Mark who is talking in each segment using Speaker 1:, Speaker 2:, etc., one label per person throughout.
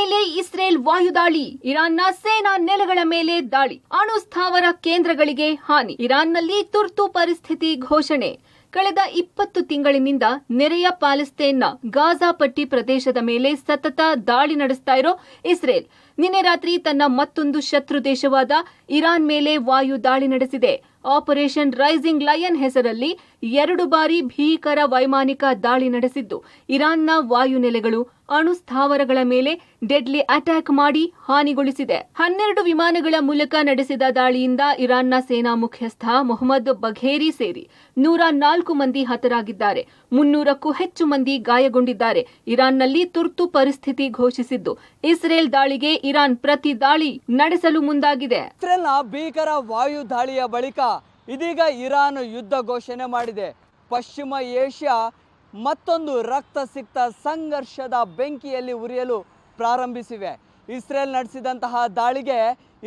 Speaker 1: ಮೇಲೆ ಇಸ್ರೇಲ್ ವಾಯುದಾಳಿ, ಇರಾನ್ನ ಸೇನಾ ನೆಲೆಗಳ ಮೇಲೆ ದಾಳಿ, ಅಣು ಸ್ಥಾವರ ಕೇಂದ್ರಗಳಿಗೆ ಹಾನಿ, ಇರಾನ್ನಲ್ಲಿ ತುರ್ತು ಪರಿಸ್ಥಿತಿ ಘೋಷಣೆ. ಕಳೆದ 20 ತಿಂಗಳಿನಿಂದ ನೆರೆಯ ಪ್ಯಾಲೆಸ್ತೇನ್ನ ಗಾಜಾ ಪಟ್ಟಿ ಪ್ರದೇಶದ ಮೇಲೆ ಸತತ ದಾಳಿ ನಡೆಸ್ತಾ ಇರೋ ಇಸ್ರೇಲ್ ನಿನ್ನೆ ರಾತ್ರಿ ತನ್ನ ಮತ್ತೊಂದು ಶತ್ರು ದೇಶವಾದ ಇರಾನ್ ಮೇಲೆ ವಾಯು ದಾಳಿ ನಡೆಸಿದೆ. ಆಪರೇಷನ್ ರೈಸಿಂಗ್ ಲಯನ್ ಹೆಸರಲ್ಲಿ 2 ಬಾರಿ ಭೀಕರ ವೈಮಾನಿಕ ದಾಳಿ ನಡೆಸಿದ್ದು, ಇರಾನ್ನ ವಾಯುನೆಲೆಗಳು, ಅಣು ಸ್ಥಾವರಗಳ ಮೇಲೆ ಡೆಡ್ಲಿ ಅಟ್ಯಾಕ್ ಮಾಡಿ ಹಾನಿಗೊಳಿಸಿದೆ. 12 ವಿಮಾನಗಳ ಮೂಲಕ ನಡೆಸಿದ ದಾಳಿಯಿಂದ ಇರಾನ್ನ ಸೇನಾ ಮುಖ್ಯಸ್ಥ ಮೊಹಮ್ಮದ್ ಬಘೇರಿ ಸೇರಿ 104 ಮಂದಿ ಹತರಾಗಿದ್ದಾರೆ, 300ಕ್ಕೂ ಹೆಚ್ಚು ಮಂದಿ ಗಾಯಗೊಂಡಿದ್ದಾರೆ. ಇರಾನ್ನಲ್ಲಿ ತುರ್ತು ಪರಿಸ್ಥಿತಿ ಘೋಷಿಸಿದ್ದು, ಇಸ್ರೇಲ್ ದಾಳಿಗೆ ಇರಾನ್ ಪ್ರತಿ ದಾಳಿ ನಡೆಸಲು ಮುಂದಾಗಿದೆ.
Speaker 2: ಇಸ್ರೇಲ್ನ ಭೀಕರ ವಾಯು ದಾಳಿಯ ಬಳಿಕ ಇದೀಗ ಇರಾನ್ ಯುದ್ಧ ಘೋಷಣೆ ಮಾಡಿದೆ. ಪಶ್ಚಿಮ ಏಷ್ಯಾ ಮತ್ತೊಂದು ರಕ್ತಸಿಕ್ತ ಸಂಘರ್ಷದ ಬೆಂಕಿಯಲ್ಲಿ ಉರಿಯಲು ಪ್ರಾರಂಭಿಸಿವೆ. ಇಸ್ರೇಲ್ ನಡೆಸಿದಂತಹ ದಾಳಿಗೆ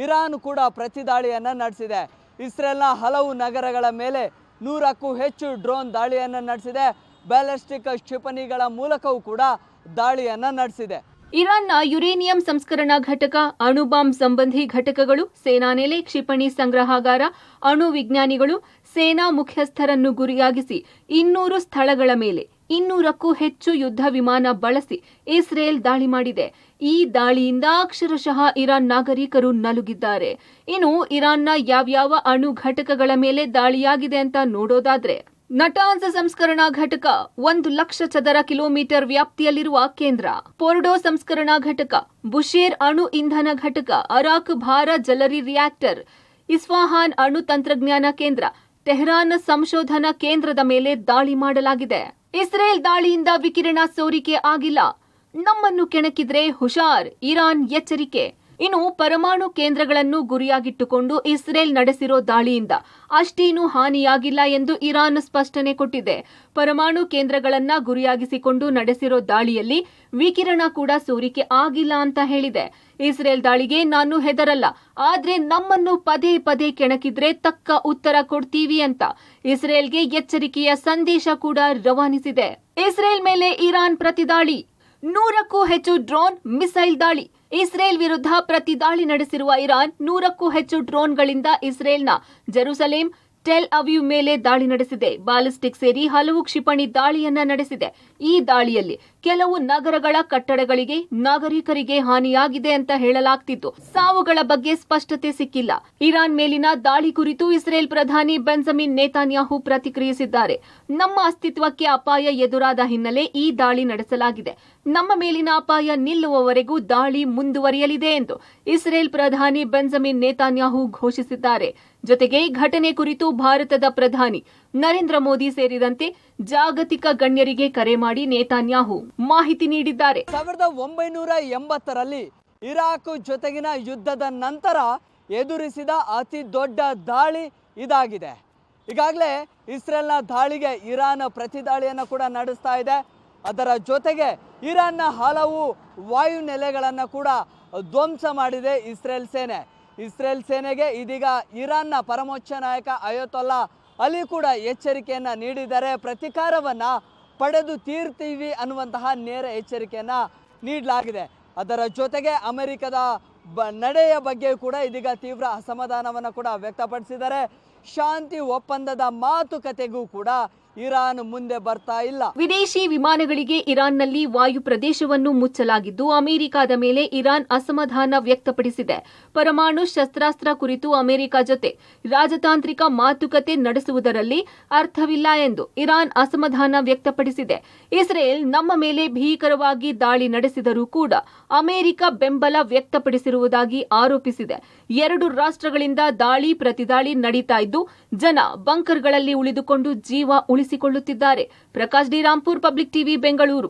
Speaker 2: ಇರಾನ್ ಕೂಡ ಪ್ರತಿ ದಾಳಿಯನ್ನು ನಡೆಸಿದೆ. ಇಸ್ರೇಲ್ನ ಹಲವು ನಗರಗಳ ಮೇಲೆ 100ಕ್ಕೂ ಹೆಚ್ಚು ಡ್ರೋನ್ ದಾಳಿಯನ್ನು ನಡೆಸಿದೆ. ಬ್ಯಾಲಿಸ್ಟಿಕ್ ಕ್ಷಿಪಣಿಗಳ ಮೂಲಕವೂ ಕೂಡ ದಾಳಿಯನ್ನು ನಡೆಸಿದೆ.
Speaker 1: ಇರಾನ್ನ ಯುರೇನಿಯಂ ಸಂಸ್ಕರಣಾ ಘಟಕ, ಅಣು ಬಾಂಬ್ ಸಂಬಂಧಿ ಘಟಕಗಳು, ಸೇನಾ ನೆಲೆ, ಕ್ಷಿಪಣಿ ಸಂಗ್ರಹಾಗಾರ, ಅಣು ವಿಜ್ಞಾನಿಗಳು, ಸೇನಾ ಮುಖ್ಯಸ್ಥರನ್ನು ಗುರಿಯಾಗಿಸಿ 200 ಸ್ಥಳಗಳ ಮೇಲೆ 200ಕ್ಕೂ ಹೆಚ್ಚು ಯುದ್ಧ ವಿಮಾನ ಬಳಸಿ ಇಸ್ರೇಲ್ ದಾಳಿ ಮಾಡಿದೆ. ಈ ದಾಳಿಯಿಂದ ಅಕ್ಷರಶಃ ಇರಾನ್ ನಾಗರಿಕರು ನಲುಗಿದ್ದಾರೆ. ಇನ್ನು ಇರಾನ್ನ ಯಾವ್ಯಾವ ಅಣು ಘಟಕಗಳ ಮೇಲೆ ದಾಳಿಯಾಗಿದೆ ಅಂತ ನೋಡೋದಾದ್ರೆ, ನಟಾನ್ಸ್ ಸಂಸ್ಕರಣಾ ಘಟಕ 1,00,000 ಚದರ ಕಿಲೋಮೀಟರ್ ವ್ಯಾಪ್ತಿಯಲ್ಲಿರುವ ಕೇಂದ್ರ, ಪೋರ್ಡೋ ಸಂಸ್ಕರಣಾ ಘಟಕ, ಬುಶೇರ್ ಅಣು ಇಂಧನ ಘಟಕ, ಅರಾಕ್ ಭಾರ ಜಲರಿ ರಿಯಾಕ್ಟರ್, ಇಸ್ಫಾಹಾನ್ ಅಣು ತಂತ್ರಜ್ಞಾನ ಕೇಂದ್ರ, ಟೆಹರಾನ್ ಸಂಶೋಧನಾ ಕೇಂದ್ರದ ಮೇಲೆ ದಾಳಿ ಮಾಡಲಾಗಿದೆ. ಇಸ್ರೇಲ್ ದಾಳಿಯಿಂದ ವಿಕಿರಣ ಸೋರಿಕೆ ಆಗಿಲ್ಲ, ನಮ್ಮನ್ನು ಕೆಣಕಿದ್ರೆ ಹುಷಾರ್, ಇರಾನ್ ಎಚ್ಚರಿಕೆ. ಇನ್ನು ಪರಮಾಣು ಕೇಂದ್ರಗಳನ್ನು ಗುರಿಯಾಗಿಟ್ಟುಕೊಂಡು ಇಸ್ರೇಲ್ ನಡೆಸಿರೋ ದಾಳಿಯಿಂದ ಅಷ್ಟೇನೂ ಹಾನಿಯಾಗಿಲ್ಲ ಎಂದು ಇರಾನ್ ಸ್ಪಷ್ಟನೆ ಕೊಟ್ಟಿದೆ. ಪರಮಾಣು ಕೇಂದ್ರಗಳನ್ನ ಗುರಿಯಾಗಿಸಿಕೊಂಡು ನಡೆಸಿರೋ ದಾಳಿಯಲ್ಲಿ ವಿಕಿರಣ ಕೂಡ ಸೋರಿಕೆ ಆಗಿಲ್ಲ ಅಂತ ಹೇಳಿದೆ. ಇಸ್ರೇಲ್ ದಾಳಿಗೆ ನಾನು ಹೆದರಲ್ಲ, ಆದ್ರೆ ನಮ್ಮನ್ನು ಪದೇ ಪದೇ ಕೆಣಕಿದ್ರೆ ತಕ್ಕ ಉತ್ತರ ಕೊಡ್ತೀವಿ ಅಂತ ಇಸ್ರೇಲ್ಗೆ ಎಚ್ಚರಿಕೆಯ ಸಂದೇಶ ಕೂಡ ರವಾನಿಸಿದೆ. ಇಸ್ರೇಲ್ ಮೇಲೆ ಇರಾನ್ ಪ್ರತಿದಾಳಿ, 100ಕ್ಕೂ ಹೆಚ್ಚು ಡ್ರೋನ್ ಮಿಸೈಲ್ ದಾಳಿ. ಇಸ್ರೇಲ್ ವಿರುದ್ಧ ಪ್ರತಿ ದಾಳಿ ನಡೆಸಿರುವ ಇರಾನ್ 100ಕ್ಕೂ ಹೆಚ್ಚು ಡ್ರೋನ್ಗಳಿಂದ ಇಸ್ರೇಲ್ನ ಜೆರುಸಲೇಂ, ಟೆಲ್ ಅವೀವ್ ಮೇಲೆ ದಾಳಿ ನಡೆಸಿದೆ. ಬಾಲಿಸ್ಟಿಕ್ ಸೇರಿ ಹಲವು ಕ್ಷಿಪಣಿ ದಾಳಿಯನ್ನ ನಡೆಸಿದೆ. ಈ ದಾಳಿಯಲ್ಲಿ ಕೆಲವು ನಗರಗಳ ಕಟ್ಟಡಗಳಿಗೆ, ನಾಗರಿಕರಿಗೆ ಹಾನಿಯಾಗಿದೆ ಅಂತ ಹೇಳಲಾಗ್ತಿತ್ತು. ಸಾವುಗಳ ಬಗ್ಗೆ ಸ್ಪಷ್ಟತೆ ಸಿಕ್ಕಿಲ್ಲ. ಇರಾನ್ ಮೇಲಿನ ದಾಳಿ ಕುರಿತು ಇಸ್ರೇಲ್ ಪ್ರಧಾನಿ ಬೆಂಜಮಿನ್ ನೇತಾನ್ಯಾಹು ಪ್ರತಿಕ್ರಿಯಿಸಿದ್ದಾರೆ. ನಮ್ಮ ಅಸ್ತಿತ್ವಕ್ಕೆ ಅಪಾಯ ಎದುರಾದ ಹಿನ್ನೆಲೆ ಈ ದಾಳಿ ನಡೆಸಲಾಗಿದೆ. ನಮ್ಮ ಮೇಲಿನ ಅಪಾಯ ನಿಲ್ಲುವವರೆಗೂ ದಾಳಿ ಮುಂದುವರಿಯಲಿದೆ ಎಂದು ಇಸ್ರೇಲ್ ಪ್ರಧಾನಿ ಬೆಂಜಮಿನ್ ನೇತಾನ್ಯಾಹು ಘೋಷಿಸಿದ್ದಾರೆ. ಜೊತೆಗೆ ಘಟನೆ ಕುರಿತು ಭಾರತದ ಪ್ರಧಾನಿ ನರೇಂದ್ರ ಮೋದಿ ಸೇರಿದಂತೆ ಜಾಗತಿಕ ಗಣ್ಯರಿಗೆ ಕರೆ ಮಾಡಿ ನೇತಾನ್ಯಾಹು ಮಾಹಿತಿ ನೀಡಿದ್ದಾರೆ.
Speaker 2: 1980ರಲ್ಲಿ ಇರಾಕ್ ಜೊತೆಗಿನ ಯುದ್ಧದ ನಂತರ ಎದುರಿಸಿದ ಅತಿ ದೊಡ್ಡ ದಾಳಿ ಇದಾಗಿದೆ. ಈಗಾಗಲೇ ಇಸ್ರೇಲ್ನ ದಾಳಿಗೆ ಇರಾನ್ ಪ್ರತಿದಾಳಿಯನ್ನು ಕೂಡ ನಡೆಸ್ತಾ ಇದೆ. ಅದರ ಜೊತೆಗೆ ಇರಾನ್ನ ಹಲವು ವಾಯು ನೆಲೆಗಳನ್ನು ಕೂಡ ಧ್ವಂಸ ಮಾಡಿದೆ ಇಸ್ರೇಲ್ ಸೇನೆ. ಇಸ್ರೇಲ್ ಸೇನೆಗೆ ಇದೀಗ ಇರಾನ್ನ ಪರಮೋಚ್ಚ ನಾಯಕ ಅಯತೊಲ್ಲಾ ಅಲಿ ಕೂಡ ಎಚ್ಚರಿಕೆಯನ್ನು ನೀಡಿದ್ದಾರೆ. ಪ್ರತೀಕಾರವನ್ನು ಪಡೆದು ತೀರ್ತೀವಿ ಅನ್ನುವಂತಹ ನೇರ ಎಚ್ಚರಿಕೆಯನ್ನು ನೀಡಲಾಗಿದೆ. ಅದರ ಜೊತೆಗೆ ಅಮೆರಿಕದ ನಡೆಯ ಬಗ್ಗೆ ಕೂಡ ಇದೀಗ ತೀವ್ರ ಅಸಮಾಧಾನವನ್ನು ಕೂಡ ವ್ಯಕ್ತಪಡಿಸಿದ್ದಾರೆ. ಶಾಂತಿ ಒಪ್ಪಂದದ ಮಾತುಕತೆಗೂ ಕೂಡ ಇರಾನ್ ಮುಂದೆ ಬರ್ತಾ ಇಲ್ಲ.
Speaker 1: ವಿದೇಶಿ ವಿಮಾನಗಳಿಗೆ ಇರಾನ್ನಲ್ಲಿ ವಾಯು ಪ್ರದೇಶವನ್ನು ಮುಚ್ಚಲಾಗಿದ್ದು, ಅಮೆರಿಕದ ಮೇಲೆ ಇರಾನ್ ಅಸಮಾಧಾನ ವ್ಯಕ್ತಪಡಿಸಿದೆ. ಪರಮಾಣು ಶಸ್ತ್ರಾಸ್ತ್ರ ಕುರಿತು ಅಮೆರಿಕ ಜೊತೆ ರಾಜತಾಂತ್ರಿಕ ಮಾತುಕತೆ ನಡೆಸುವುದರಲ್ಲಿ ಅರ್ಥವಿಲ್ಲ ಎಂದು ಇರಾನ್ ಅಸಮಾಧಾನ ವ್ಯಕ್ತಪಡಿಸಿದೆ. ಇಸ್ರೇಲ್ ನಮ್ಮ ಮೇಲೆ ಭೀಕರವಾಗಿ ದಾಳಿ ನಡೆಸಿದರೂ ಕೂಡ ಅಮೆರಿಕ ಬೆಂಬಲ ವ್ಯಕ್ತಪಡಿಸಿರುವುದಾಗಿ ಆರೋಪಿಸಿದೆ. 2 ರಾಷ್ಟ್ರಗಳಿಂದ ದಾಳಿ ಪ್ರತಿದಾಳಿ ನಡೀತಾ ಇದ್ದು, ಜನ ಬಂಕರ್ಗಳಲ್ಲಿ ಉಳಿದುಕೊಂಡು ಜೀವ ಉಳಿಸಿಕೊಳ್ಳುತ್ತಿದ್ದಾರೆ. Prakash D Rampur, public TV, Bengaluru.